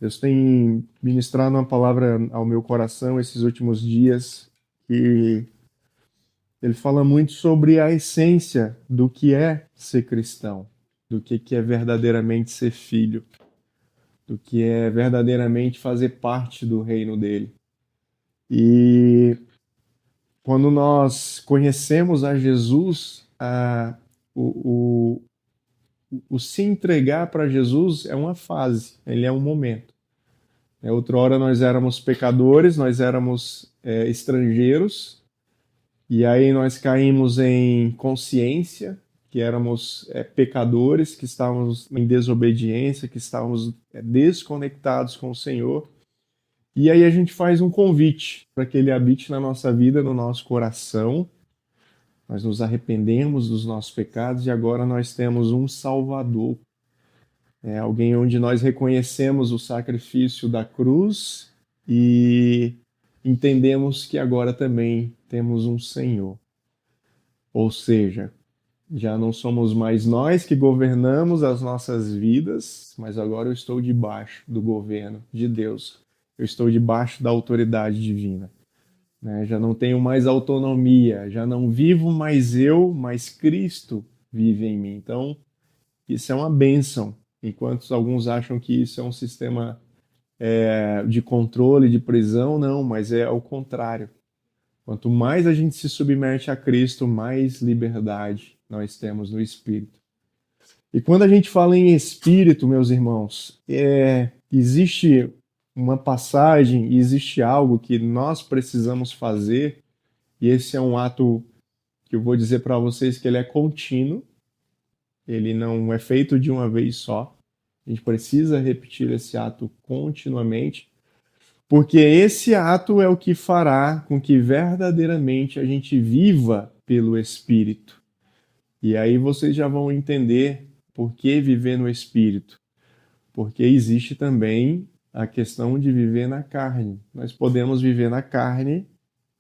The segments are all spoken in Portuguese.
Deus tem ministrado uma palavra ao meu coração esses últimos dias e ele fala muito sobre a essência do que é ser cristão, do que é verdadeiramente ser filho, do que é verdadeiramente fazer parte do reino dele. E quando nós conhecemos a Jesus, o, o se entregar para Jesus é uma fase, ele é um momento. Outrora nós éramos pecadores, nós éramos estrangeiros, e aí nós caímos em consciência que éramos pecadores, que estávamos em desobediência, que estávamos desconectados com o Senhor. E aí a gente faz um convite para que Ele habite na nossa vida, no nosso coração. Nós nos arrependemos dos nossos pecados e agora nós temos um Salvador. Alguém onde nós reconhecemos o sacrifício da cruz e entendemos que agora também temos um Senhor. Ou seja, já não somos mais nós que governamos as nossas vidas, mas agora eu estou debaixo do governo de Deus. Eu estou debaixo da autoridade divina. Já não tenho mais autonomia, já não vivo mais eu, mas Cristo vive em mim. Então, isso é uma bênção. Enquanto alguns acham que isso é um sistema de controle, de prisão, não, mas é o contrário. Quanto mais a gente se submete a Cristo, mais liberdade nós temos no Espírito. E quando a gente fala em Espírito, meus irmãos, existe uma passagem, existe algo que nós precisamos fazer, e esse é um ato que eu vou dizer para vocês que ele é contínuo, ele não é feito de uma vez só. A gente precisa repetir esse ato continuamente, porque esse ato é o que fará com que verdadeiramente a gente viva pelo Espírito. E aí vocês já vão entender por que viver no Espírito. Porque existe também a questão de viver na carne. Nós podemos viver na carne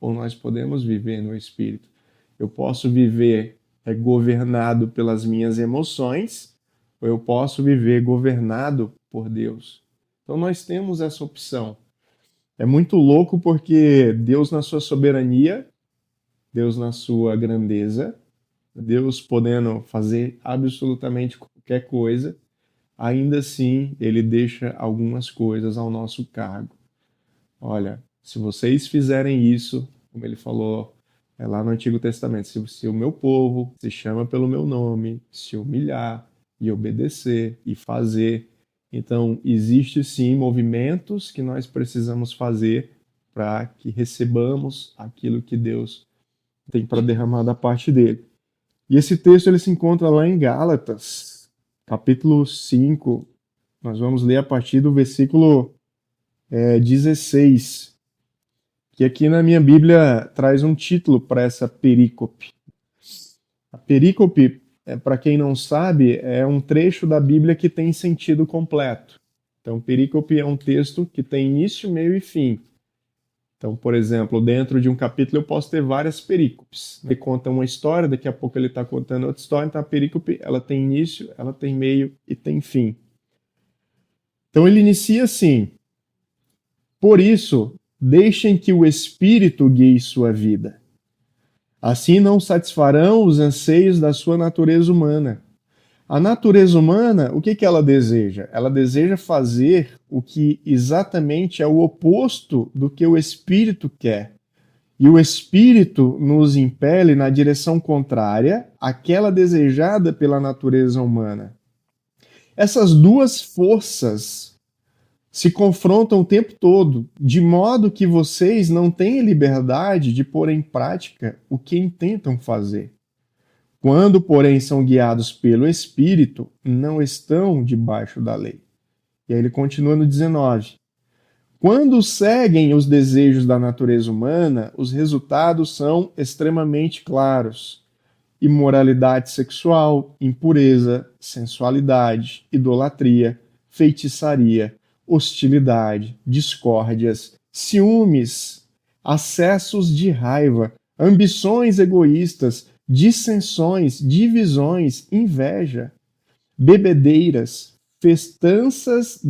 ou nós podemos viver no Espírito. Eu posso viver governado pelas minhas emoções, ou eu posso viver governado por Deus. Então nós temos essa opção. É muito louco porque Deus na sua soberania, Deus na sua grandeza, Deus podendo fazer absolutamente qualquer coisa, ainda assim ele deixa algumas coisas ao nosso cargo. Olha, se vocês fizerem isso, como ele falou lá no Antigo Testamento, se o meu povo se chama pelo meu nome, se humilhar e obedecer e fazer, então existe sim movimentos que nós precisamos fazer para que recebamos aquilo que Deus tem para derramar da parte dele. E esse texto ele se encontra lá em Gálatas, capítulo 5. Nós vamos ler a partir do versículo 16, que aqui na minha Bíblia traz um título para essa perícope. A perícope, para quem não sabe, é um trecho da Bíblia que tem sentido completo. Então, perícope é um texto que tem início, meio e fim. Então, por exemplo, dentro de um capítulo eu posso ter várias perícopes. Ele conta uma história, daqui a pouco ele está contando outra história, então a perícope ela tem início, ela tem meio e tem fim. Então ele inicia assim: por isso, deixem que o Espírito guie sua vida. Assim não satisfarão os anseios da sua natureza humana. A natureza humana, o que ela deseja? Ela deseja fazer o que exatamente é o oposto do que o Espírito quer. E o Espírito nos impele na direção contrária àquela desejada pela natureza humana. Essas duas forças se confrontam o tempo todo, de modo que vocês não têm liberdade de pôr em prática o que intentam fazer. Quando, porém, são guiados pelo Espírito, não estão debaixo da lei. E aí ele continua no 19. Quando seguem os desejos da natureza humana, os resultados são extremamente claros: imoralidade sexual, impureza, sensualidade, idolatria, feitiçaria, hostilidade, discórdias, ciúmes, acessos de raiva, ambições egoístas, dissensões, divisões, inveja, bebedeiras, festanças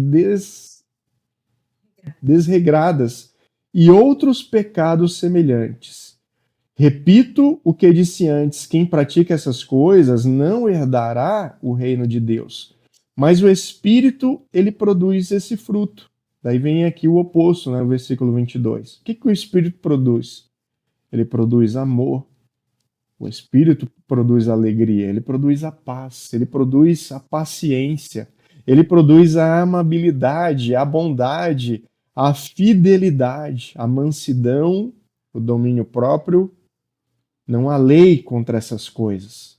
desregradas e outros pecados semelhantes. Repito o que disse antes: quem pratica essas coisas não herdará o reino de Deus. Mas o Espírito, ele produz esse fruto. Daí vem aqui o oposto, né, no versículo 22. O que o Espírito produz? Ele produz amor. O Espírito produz alegria, ele produz a paz, ele produz a paciência, ele produz a amabilidade, a bondade, a fidelidade, a mansidão, o domínio próprio. Não há lei contra essas coisas.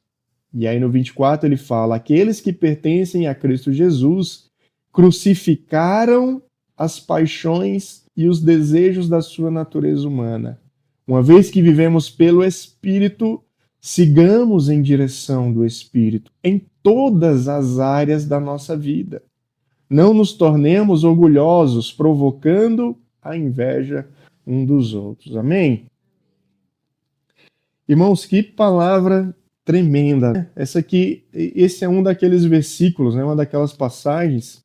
E aí no 24 ele fala: aqueles que pertencem a Cristo Jesus crucificaram as paixões e os desejos da sua natureza humana. Uma vez que vivemos pelo Espírito, sigamos em direção do Espírito em todas as áreas da nossa vida. Não nos tornemos orgulhosos, provocando a inveja um dos outros. Amém? Irmãos, que palavra tremenda. Esse é um daqueles versículos, né, uma daquelas passagens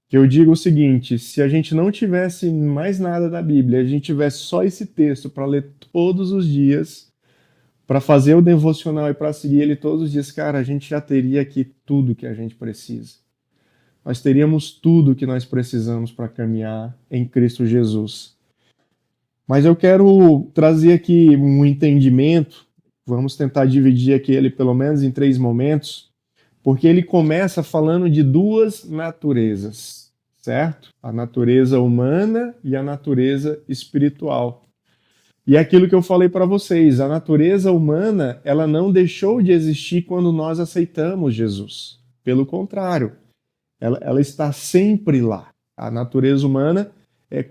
que eu digo o seguinte: se a gente não tivesse mais nada da Bíblia, a gente tivesse só esse texto para ler todos os dias, para fazer o devocional e para seguir ele todos os dias, cara, a gente já teria aqui tudo que a gente precisa. Nós teríamos tudo que nós precisamos para caminhar em Cristo Jesus. Mas eu quero trazer aqui um entendimento, vamos tentar dividir aqui ele pelo menos em 3 momentos, porque ele começa falando de 2 naturezas, certo? A natureza humana e a natureza espiritual. E é aquilo que eu falei para vocês, a natureza humana, ela não deixou de existir quando nós aceitamos Jesus. Pelo contrário, ela está sempre lá. A natureza humana,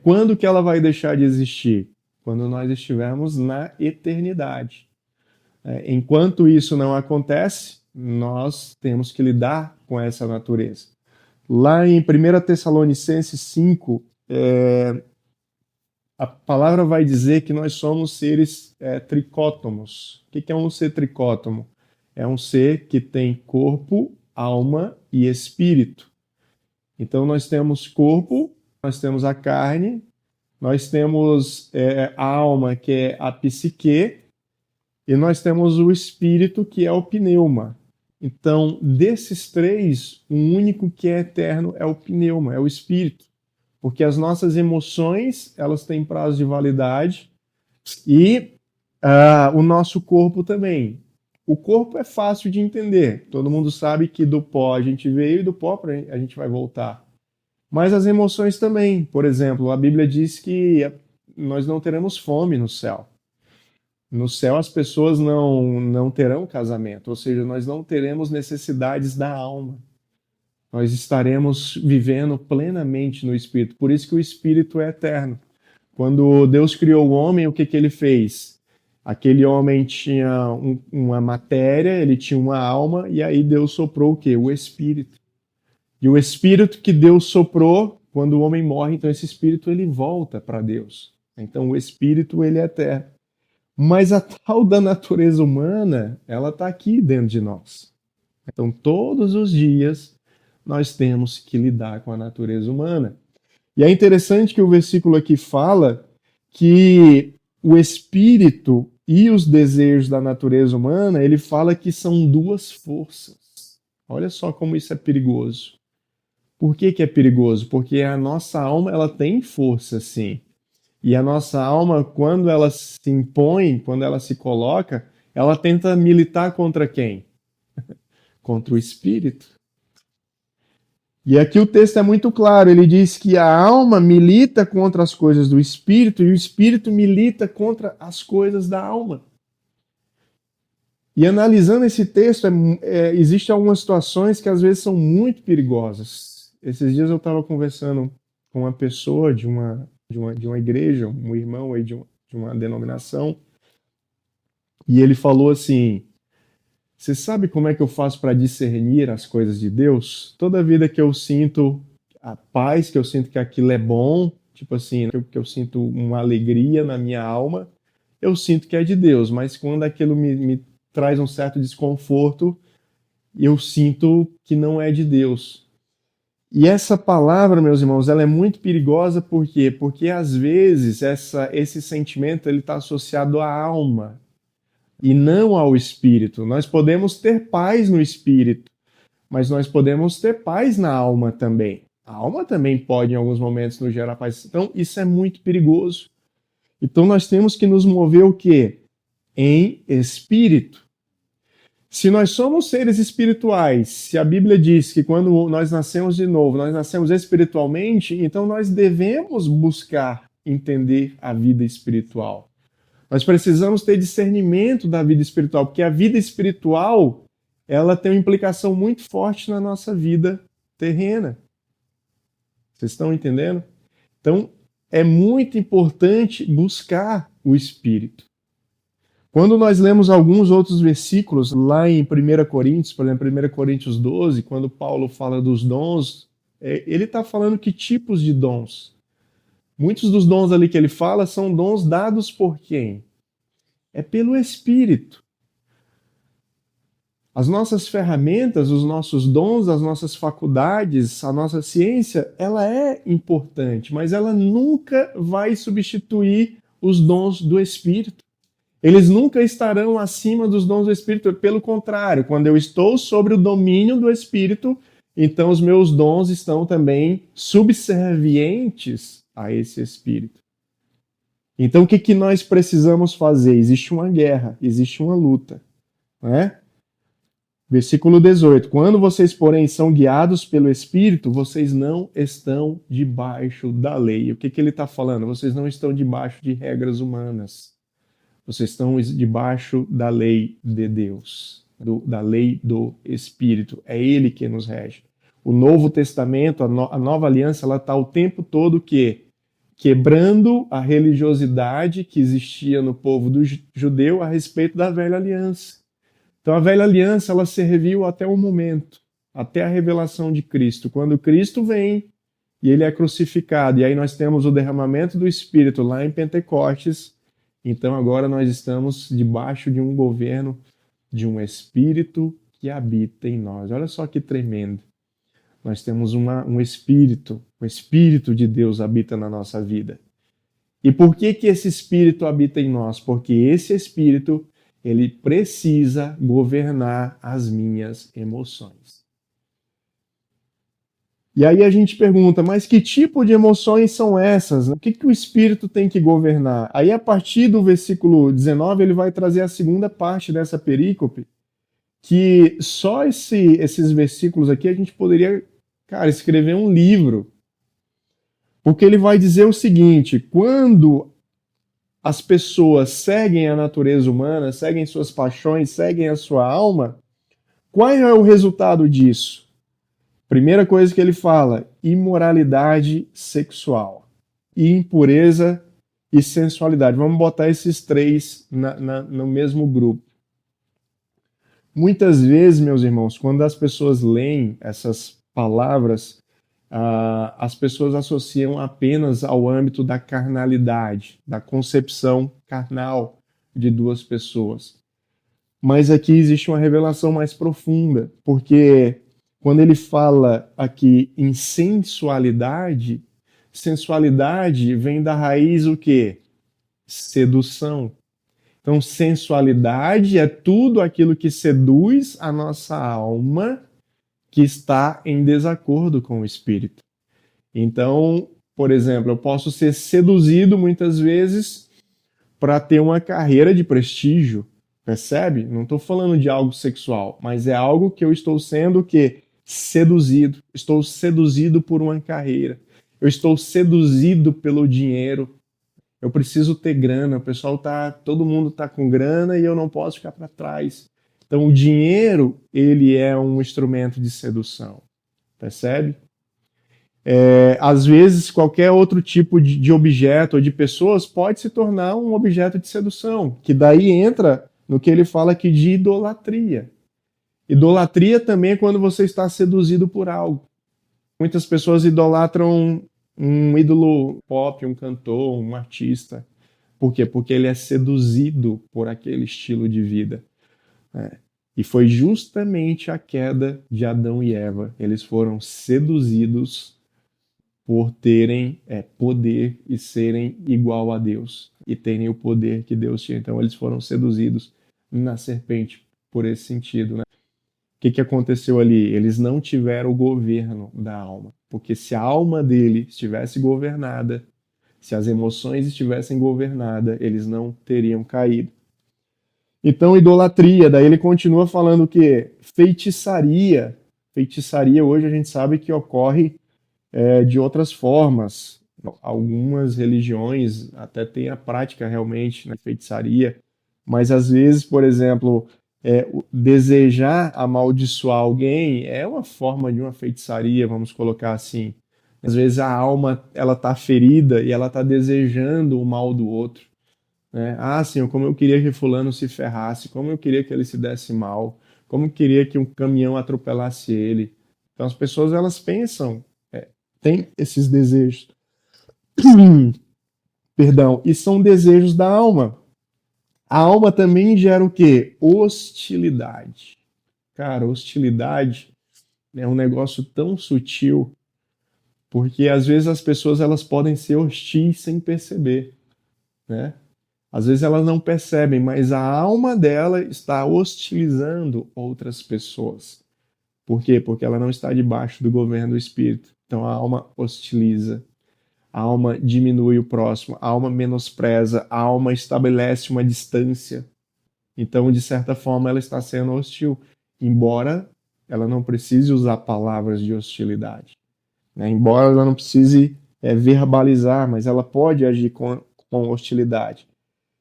quando que ela vai deixar de existir? Quando nós estivermos na eternidade. Enquanto isso não acontece, nós temos que lidar com essa natureza. Lá em 1 Tessalonicenses 5, a palavra vai dizer que nós somos seres tricótomos. O que é um ser tricótomo? É um ser que tem corpo, alma e espírito. Então nós temos corpo, nós temos a carne, nós temos a alma, que é a psique, e nós temos o espírito, que é o pneuma. Então, desses 3, o único que é eterno é o pneuma, é o espírito. Porque as nossas emoções, elas têm prazo de validade, e o nosso corpo também. O corpo é fácil de entender. Todo mundo sabe que do pó a gente veio e do pó a gente vai voltar. Mas as emoções também. Por exemplo, a Bíblia diz que nós não teremos fome no céu. No céu as pessoas não terão casamento, ou seja, nós não teremos necessidades da alma. Nós estaremos vivendo plenamente no Espírito. Por isso que o Espírito é eterno. Quando Deus criou o homem, o que ele fez? Aquele homem tinha uma matéria, ele tinha uma alma, e aí Deus soprou o quê? O Espírito. E o Espírito que Deus soprou, quando o homem morre, então esse Espírito ele volta para Deus. Então o Espírito ele é eterno. Mas a tal da natureza humana, ela está aqui dentro de nós. Então todos os dias nós temos que lidar com a natureza humana. E é interessante que o versículo aqui fala que o Espírito e os desejos da natureza humana, ele fala que são 2 forças. Olha só como isso é perigoso. Por que é perigoso? Porque a nossa alma ela tem força, sim. E a nossa alma, quando ela se impõe, quando ela se coloca, ela tenta militar contra quem? Contra o Espírito. E aqui o texto é muito claro, ele diz que a alma milita contra as coisas do Espírito e o Espírito milita contra as coisas da alma. E analisando esse texto, existem algumas situações que às vezes são muito perigosas. Esses dias eu estava conversando com uma pessoa de uma igreja, um irmão aí de uma denominação, e ele falou assim: você sabe como é que eu faço para discernir as coisas de Deus? Toda vida que eu sinto a paz, que eu sinto que aquilo é bom, tipo assim, que eu sinto uma alegria na minha alma, eu sinto que é de Deus, mas quando aquilo me traz um certo desconforto, eu sinto que não é de Deus. E essa palavra, meus irmãos, ela é muito perigosa, por quê? Porque às vezes esse sentimento ele está associado à alma e não ao espírito. Nós podemos ter paz no espírito, mas nós podemos ter paz na alma também. A alma também pode, em alguns momentos, nos gerar paz. Então, isso é muito perigoso. Então, nós temos que nos mover o quê? Em espírito. Se nós somos seres espirituais, se a Bíblia diz que quando nós nascemos de novo, nós nascemos espiritualmente, então nós devemos buscar entender a vida espiritual. Nós precisamos ter discernimento da vida espiritual, porque a vida espiritual, ela tem uma implicação muito forte na nossa vida terrena. Vocês estão entendendo? Então, é muito importante buscar o Espírito. Quando nós lemos alguns outros versículos, lá em 1 Coríntios, por exemplo, 1 Coríntios 12, quando Paulo fala dos dons, ele está falando que tipos de dons. Muitos dos dons ali que ele fala são dons dados por quem? É pelo Espírito. As nossas ferramentas, os nossos dons, as nossas faculdades, a nossa ciência, ela é importante, mas ela nunca vai substituir os dons do Espírito. Eles nunca estarão acima dos dons do Espírito. Pelo contrário, quando eu estou sobre o domínio do Espírito, então os meus dons estão também subservientes a esse Espírito. Então o que nós precisamos fazer? Existe uma guerra, existe uma luta, né? Versículo 18. Quando vocês, porém, são guiados pelo Espírito, vocês não estão debaixo da lei. O que ele está falando? Vocês não estão debaixo de regras humanas. Vocês estão debaixo da lei de Deus, da lei do Espírito. É Ele que nos rege. O Novo Testamento, a Nova Aliança, ela está o tempo todo quebrando a religiosidade que existia no povo do judeu a respeito da Velha Aliança. Então a Velha Aliança ela serviu até o momento, até a revelação de Cristo. Quando Cristo vem e Ele é crucificado, e aí nós temos o derramamento do Espírito lá em Pentecostes. Então agora nós estamos debaixo de um governo, de um Espírito que habita em nós. Olha só que tremendo. Nós temos um Espírito, o Espírito de Deus habita na nossa vida. E por que esse Espírito habita em nós? Porque esse Espírito, ele precisa governar as minhas emoções. E aí a gente pergunta, mas que tipo de emoções são essas? O que o Espírito tem que governar? Aí a partir do versículo 19 ele vai trazer a segunda parte dessa perícope, que só esses versículos aqui a gente poderia, escrever um livro. Porque ele vai dizer o seguinte, quando as pessoas seguem a natureza humana, seguem suas paixões, seguem a sua alma, qual é o resultado disso? Primeira coisa que ele fala, imoralidade sexual, impureza e sensualidade. Vamos botar esses três no mesmo grupo. Muitas vezes, meus irmãos, quando as pessoas leem essas palavras, as pessoas associam apenas ao âmbito da carnalidade, da concepção carnal de duas pessoas. Mas aqui existe uma revelação mais profunda, porque quando ele fala aqui em sensualidade, sensualidade vem da raiz o quê? Sedução. Então, sensualidade é tudo aquilo que seduz a nossa alma que está em desacordo com o espírito. Então, por exemplo, eu posso ser seduzido muitas vezes para ter uma carreira de prestígio, percebe? Não estou falando de algo sexual, mas é algo que eu estou sendo seduzido. Estou seduzido por uma carreira. Eu estou seduzido pelo dinheiro. Eu preciso ter grana. Todo mundo está com grana e eu não posso ficar para trás. Então, o dinheiro, ele é um instrumento de sedução. Percebe? Às vezes, qualquer outro tipo de objeto ou de pessoas pode se tornar um objeto de sedução, que daí entra no que ele fala aqui de idolatria. Idolatria também é quando você está seduzido por algo. Muitas pessoas idolatram um ídolo pop, um cantor, um artista. Por quê? Porque ele é seduzido por aquele estilo de vida. E foi justamente a queda de Adão e Eva. Eles foram seduzidos por terem poder e serem igual a Deus e terem o poder que Deus tinha. Então eles foram seduzidos na serpente por esse sentido, né? O que aconteceu ali? Eles não tiveram o governo da alma, porque se a alma dele estivesse governada, se as emoções estivessem governadas, eles não teriam caído. Então, idolatria, daí ele continua falando que feitiçaria. Feitiçaria hoje a gente sabe que ocorre de outras formas. Algumas religiões até têm a prática realmente na feitiçaria, mas às vezes, por exemplo, desejar amaldiçoar alguém é uma forma de uma feitiçaria, vamos colocar assim. Às vezes a alma ela está ferida e ela está desejando o mal do outro, né? Ah, Senhor, como eu queria que fulano se ferrasse, como eu queria que ele se desse mal, como eu queria que um caminhão atropelasse ele. Então as pessoas elas pensam, têm esses desejos, perdão, e são desejos da alma. A alma também gera o quê? Hostilidade. Cara, hostilidade é um negócio tão sutil, porque às vezes as pessoas elas podem ser hostis sem perceber, né? Às vezes elas não percebem, mas a alma dela está hostilizando outras pessoas. Por quê? Porque ela não está debaixo do governo do Espírito. Então a alma hostiliza, a alma diminui o próximo, a alma menospreza, a alma estabelece uma distância. Então, de certa forma, ela está sendo hostil, embora ela não precise usar palavras de hostilidade, né? Embora ela não precise verbalizar, mas ela pode agir com hostilidade.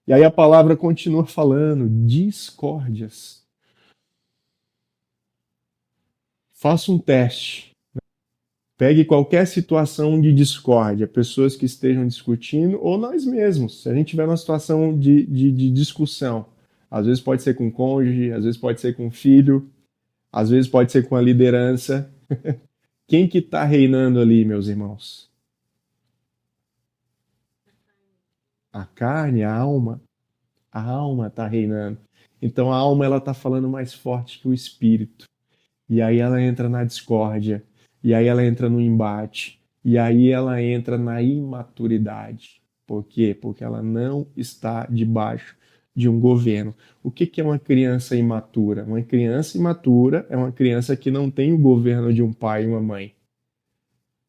E aí a palavra continua falando, discórdias. Faça um teste. Pegue qualquer situação de discórdia, pessoas que estejam discutindo, ou nós mesmos. Se a gente tiver uma situação de discussão, às vezes pode ser com o cônjuge, às vezes pode ser com o filho, às vezes pode ser com a liderança. Quem que está reinando ali, meus irmãos? A carne, a alma. A alma está reinando. Então a alma ela está falando mais forte que o espírito. E aí ela entra na discórdia, e aí ela entra no embate, e aí ela entra na imaturidade. Por quê? Porque ela não está debaixo de um governo. O que é uma criança imatura? Uma criança imatura é uma criança que não tem o governo de um pai e uma mãe.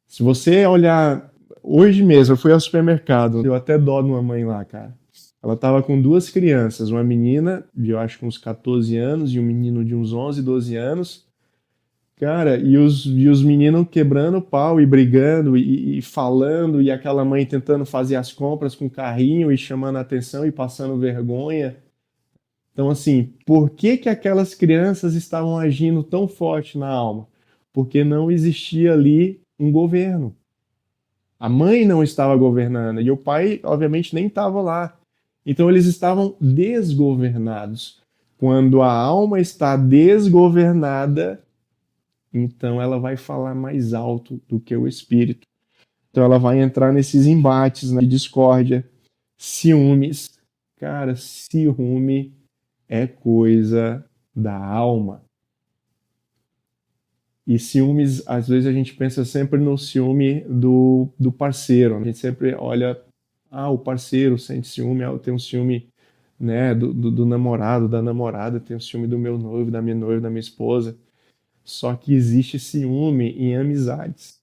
Se você olhar, hoje mesmo, eu fui ao supermercado, eu até dó de uma mãe lá, cara. Ela estava com duas crianças, uma menina de, eu acho que uns 14 anos, e um menino de uns 11, 12 anos. Cara, e os meninos quebrando pau e brigando e falando, e aquela mãe tentando fazer as compras com o carrinho e chamando a atenção e passando vergonha. Então, assim, por que que aquelas crianças estavam agindo tão forte na alma? Porque não existia ali um governo. A mãe não estava governando e o pai, obviamente, nem estava lá. Então, eles estavam desgovernados. Quando a alma está desgovernada, então ela vai falar mais alto do que o espírito. Então ela vai entrar nesses embates, né, de discórdia, ciúmes. Cara, ciúme é coisa da alma. E ciúmes, às vezes a gente pensa sempre no ciúme do parceiro. A gente sempre olha, o parceiro sente ciúme, eu tenho um ciúme, né, do namorado, da namorada, tenho ciúme do meu noivo, da minha noiva, da minha esposa. Só que existe ciúme em amizades.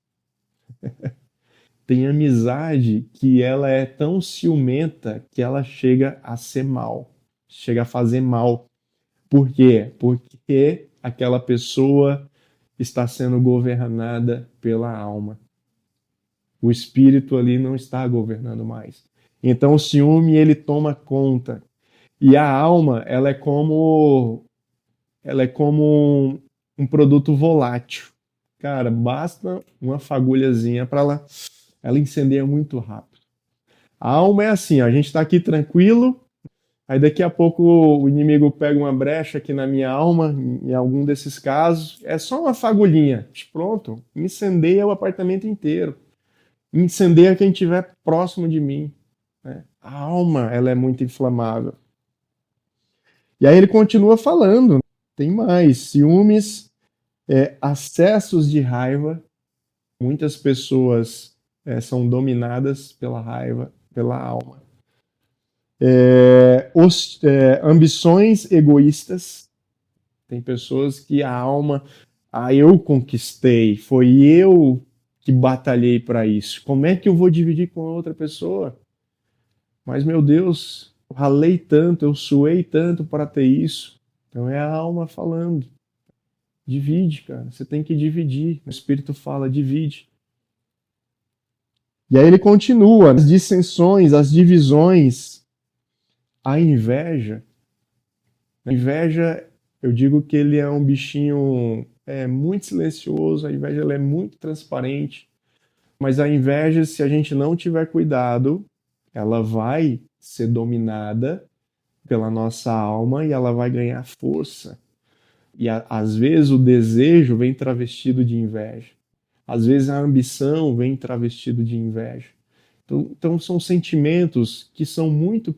Tem amizade que ela é tão ciumenta que ela chega a ser mal, chega a fazer mal. Por quê? Porque aquela pessoa está sendo governada pela alma. O espírito ali não está governando mais. Então o ciúme ele toma conta. E a alma, ela é como um produto volátil. Cara, basta uma fagulhazinha para ela incendeia muito rápido. A alma é assim, ó, a gente está aqui tranquilo, aí daqui a pouco o inimigo pega uma brecha aqui na minha alma, em algum desses casos, é só uma fagulhinha, pronto, incendeia o apartamento inteiro, incendeia quem estiver próximo de mim, né? A alma, ela é muito inflamável. E aí ele continua falando, Tem mais, ciúmes, acessos de raiva. Muitas pessoas são dominadas pela raiva, pela alma. Ambições egoístas. Tem pessoas que a alma, eu conquistei, foi eu que batalhei para isso. Como é que eu vou dividir com a outra pessoa? Mas, meu Deus, eu ralei tanto, eu suei tanto para ter isso. Então é a alma falando. Divide, cara. Você tem que dividir. O Espírito fala, divide. E aí ele continua, as dissensões, as divisões, a inveja. A inveja, eu digo que ele é um bichinho muito silencioso, a inveja ela é muito transparente, mas a inveja, se a gente não tiver cuidado, ela vai ser dominada pela nossa alma e ela vai ganhar força. E às vezes o desejo vem travestido de inveja. Às vezes a ambição vem travestido de inveja. Então são sentimentos que são muito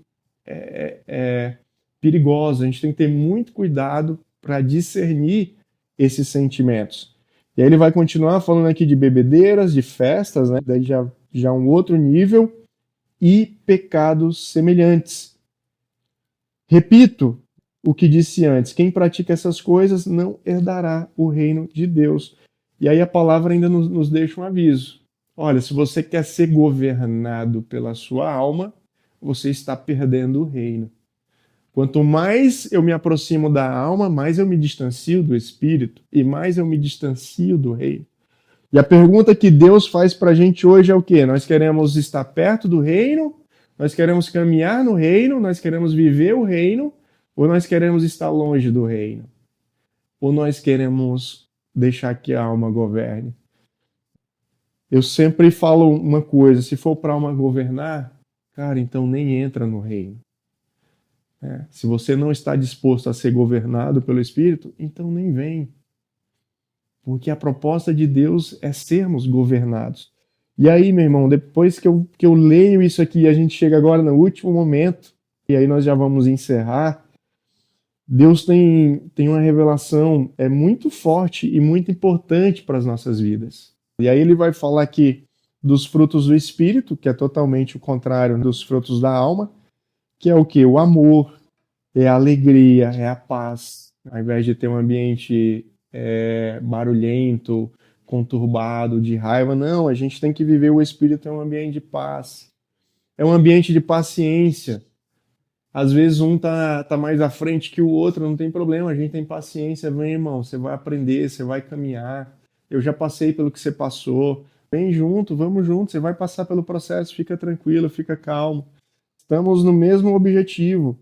perigosos. A gente tem que ter muito cuidado para discernir esses sentimentos. E aí ele vai continuar falando aqui de bebedeiras, de festas, né? Daí já um outro nível, e pecados semelhantes. Repito o que disse antes: quem pratica essas coisas não herdará o reino de Deus. E aí a palavra ainda nos deixa um aviso. Olha, se você quer ser governado pela sua alma, você está perdendo o reino. Quanto mais eu me aproximo da alma, mais eu me distancio do Espírito e mais eu me distancio do reino. E a pergunta que Deus faz para a gente hoje é o quê? Nós queremos estar perto do reino? Nós queremos caminhar no reino? Nós queremos viver o reino? Ou nós queremos estar longe do reino? Ou nós queremos deixar que a alma governe? Eu sempre falo uma coisa, se for para a alma governar, cara, então nem entra no reino. Se você não está disposto a ser governado pelo Espírito, então nem vem. Porque a proposta de Deus é sermos governados. E aí, meu irmão, depois que eu leio isso aqui, a gente chega agora no último momento, e aí nós já vamos encerrar. Deus tem uma revelação muito forte e muito importante para as nossas vidas. E aí ele vai falar aqui dos frutos do Espírito, que é totalmente o contrário dos frutos da alma, que é o quê? O amor, é a alegria, é a paz. Ao invés de ter um ambiente barulhento, conturbado, de raiva, não, a gente tem que viver o Espírito, é um ambiente de paz. É um ambiente de paciência. Às vezes um tá mais à frente que o outro, não tem problema, a gente tem paciência, vem, irmão, você vai aprender, você vai caminhar. Eu já passei pelo que você passou. Vem junto, vamos junto, você vai passar pelo processo, fica tranquilo, fica calmo. Estamos no mesmo objetivo.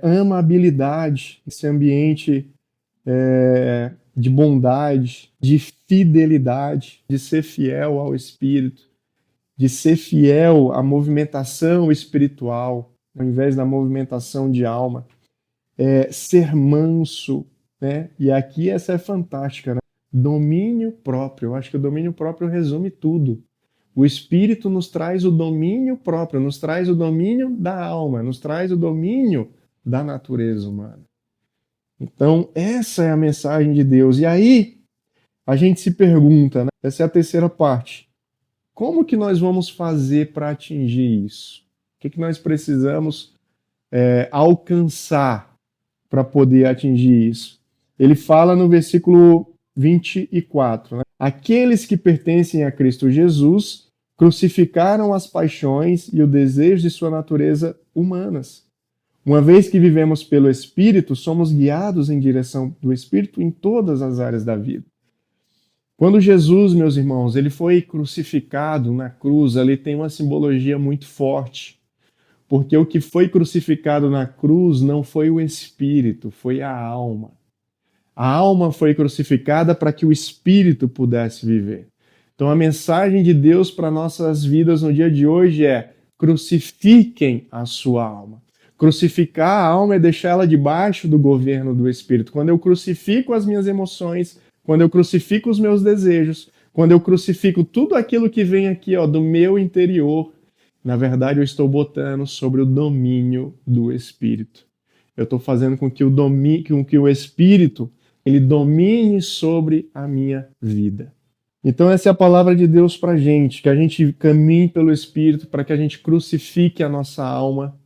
Amabilidade, esse ambiente de bondade, de fidelidade, de ser fiel ao Espírito, de ser fiel à movimentação espiritual, ao invés da movimentação de alma, ser manso, né? E aqui essa é fantástica, né? Domínio próprio. Eu acho que o domínio próprio resume tudo. O Espírito nos traz o domínio próprio, nos traz o domínio da alma, nos traz o domínio da natureza humana. Então, essa é a mensagem de Deus. E aí, a gente se pergunta, né? Essa é a terceira parte. Como que nós vamos fazer para atingir isso? O que nós precisamos alcançar para poder atingir isso? Ele fala no versículo 24, né? Aqueles que pertencem a Cristo Jesus crucificaram as paixões e o desejo de sua natureza humanas. Uma vez que vivemos pelo Espírito, somos guiados em direção do Espírito em todas as áreas da vida. Quando Jesus, meus irmãos, ele foi crucificado na cruz, ali tem uma simbologia muito forte. Porque o que foi crucificado na cruz não foi o Espírito, foi a alma. A alma foi crucificada para que o Espírito pudesse viver. Então a mensagem de Deus para nossas vidas no dia de hoje é: crucifiquem a sua alma. Crucificar a alma é deixar ela debaixo do governo do Espírito. Quando eu crucifico as minhas emoções, quando eu crucifico os meus desejos, quando eu crucifico tudo aquilo que vem aqui, do meu interior, na verdade eu estou botando sobre o domínio do Espírito. Eu estou fazendo com que o Espírito ele domine sobre a minha vida. Então essa é a palavra de Deus para a gente, que a gente caminhe pelo Espírito para que a gente crucifique a nossa alma.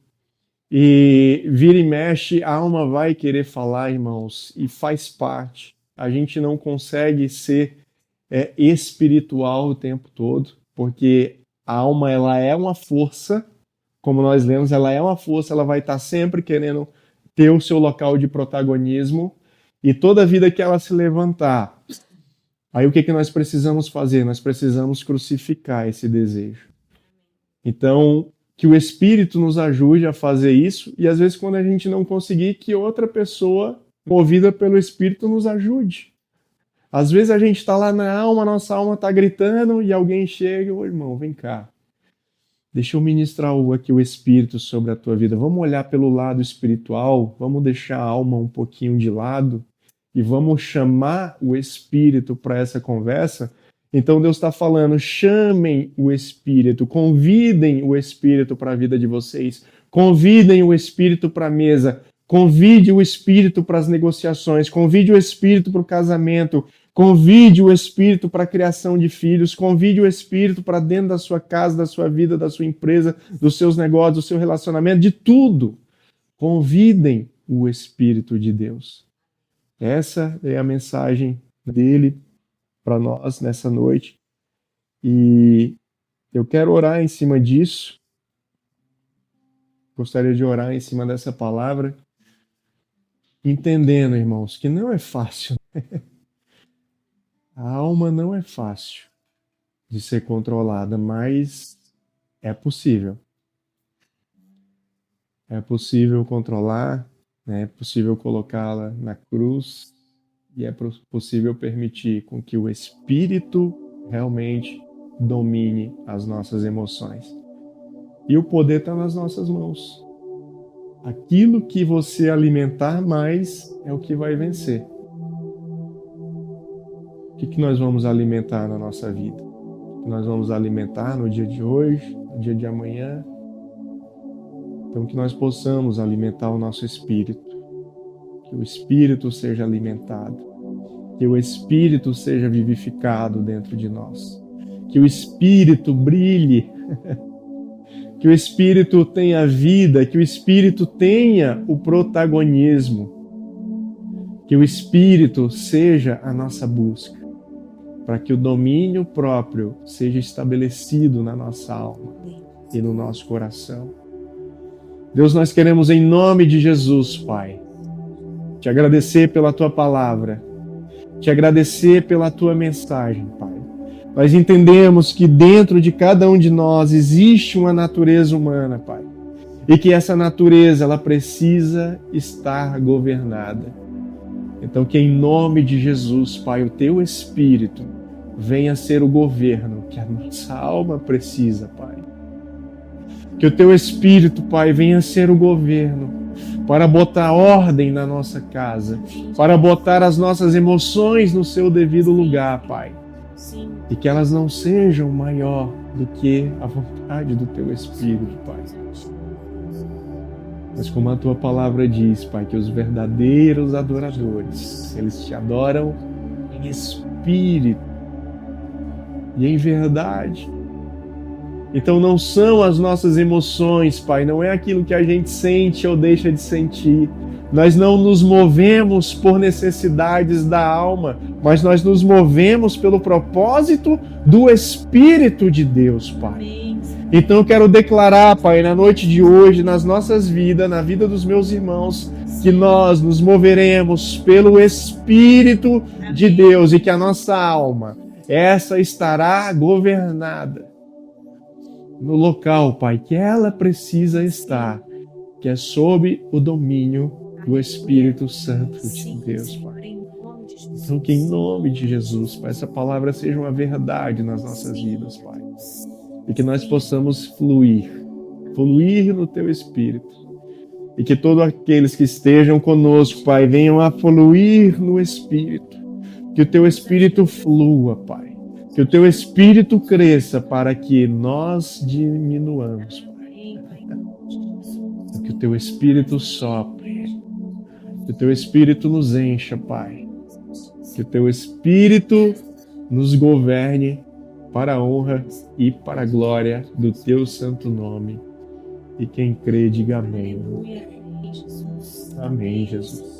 E vira e mexe, a alma vai querer falar, irmãos, e faz parte. A gente não consegue ser espiritual o tempo todo, porque a alma ela é uma força, como nós lemos, ela é uma força, ela vai estar sempre querendo ter o seu local de protagonismo, e toda vida que ela se levantar, aí o que nós precisamos fazer? Nós precisamos crucificar esse desejo. Então, que o Espírito nos ajude a fazer isso, e às vezes quando a gente não conseguir, que outra pessoa, movida pelo Espírito, nos ajude. Às vezes a gente está lá na alma, nossa alma está gritando, e alguém chega, ô irmão, vem cá. Deixa eu ministrar aqui o Espírito sobre a tua vida. Vamos olhar pelo lado espiritual, vamos deixar a alma um pouquinho de lado, e vamos chamar o Espírito para essa conversa. Então Deus está falando, chamem o Espírito, convidem o Espírito para a vida de vocês, convidem o Espírito para a mesa, convide o Espírito para as negociações, convide o Espírito para o casamento, convide o Espírito para a criação de filhos, convide o Espírito para dentro da sua casa, da sua vida, da sua empresa, dos seus negócios, do seu relacionamento, de tudo. Convidem o Espírito de Deus. Essa é a mensagem dele para nós nessa noite, e eu quero orar em cima disso, gostaria de orar em cima dessa palavra, entendendo, irmãos, que não é fácil, a alma não é fácil de ser controlada, mas é possível controlar, é possível colocá-la na cruz, e é possível permitir com que o Espírito realmente domine as nossas emoções. E o poder está nas nossas mãos. Aquilo que você alimentar mais é o que vai vencer. O que nós vamos alimentar na nossa vida? O que nós vamos alimentar no dia de hoje, no dia de amanhã? Então que nós possamos alimentar o nosso espírito. Que o espírito seja alimentado. Que o Espírito seja vivificado dentro de nós. Que o Espírito brilhe. Que o Espírito tenha vida. Que o Espírito tenha o protagonismo. Que o Espírito seja a nossa busca. Para que o domínio próprio seja estabelecido na nossa alma e no nosso coração. Deus, nós queremos em nome de Jesus, Pai, te agradecer pela tua palavra. Te agradecer pela tua mensagem, Pai. Nós entendemos que dentro de cada um de nós existe uma natureza humana, Pai. E que essa natureza, ela precisa estar governada. Então que em nome de Jesus, Pai, o teu Espírito venha ser o governo que a nossa alma precisa, Pai. Que o teu Espírito, Pai, venha ser o governo para botar ordem na nossa casa, para botar as nossas emoções no seu devido lugar, Pai. E que elas não sejam maior do que a vontade do Teu Espírito, Pai. Mas como a Tua palavra diz, Pai, que os verdadeiros adoradores, eles Te adoram em espírito e em verdade. Então não são as nossas emoções, Pai, não é aquilo que a gente sente ou deixa de sentir. Nós não nos movemos por necessidades da alma, mas nós nos movemos pelo propósito do Espírito de Deus, Pai. Então eu quero declarar, Pai, na noite de hoje, nas nossas vidas, na vida dos meus irmãos, que nós nos moveremos pelo Espírito de Deus e que a nossa alma, essa estará governada no local, Pai, que ela precisa estar, que é sob o domínio do Espírito Santo de Deus, Pai. Então que em nome de Jesus, Pai, essa palavra seja uma verdade nas nossas vidas, Pai. E que nós possamos fluir no Teu Espírito. E que todos aqueles que estejam conosco, Pai, venham a fluir no Espírito. Que o Teu Espírito flua, Pai. Que o Teu Espírito cresça para que nós diminuamos, Pai. Que o Teu Espírito sopre Que o teu Espírito nos encha, Pai. Que o teu Espírito nos governe para a honra e para a glória do teu santo nome. E quem crê, diga amém. Amém, Jesus.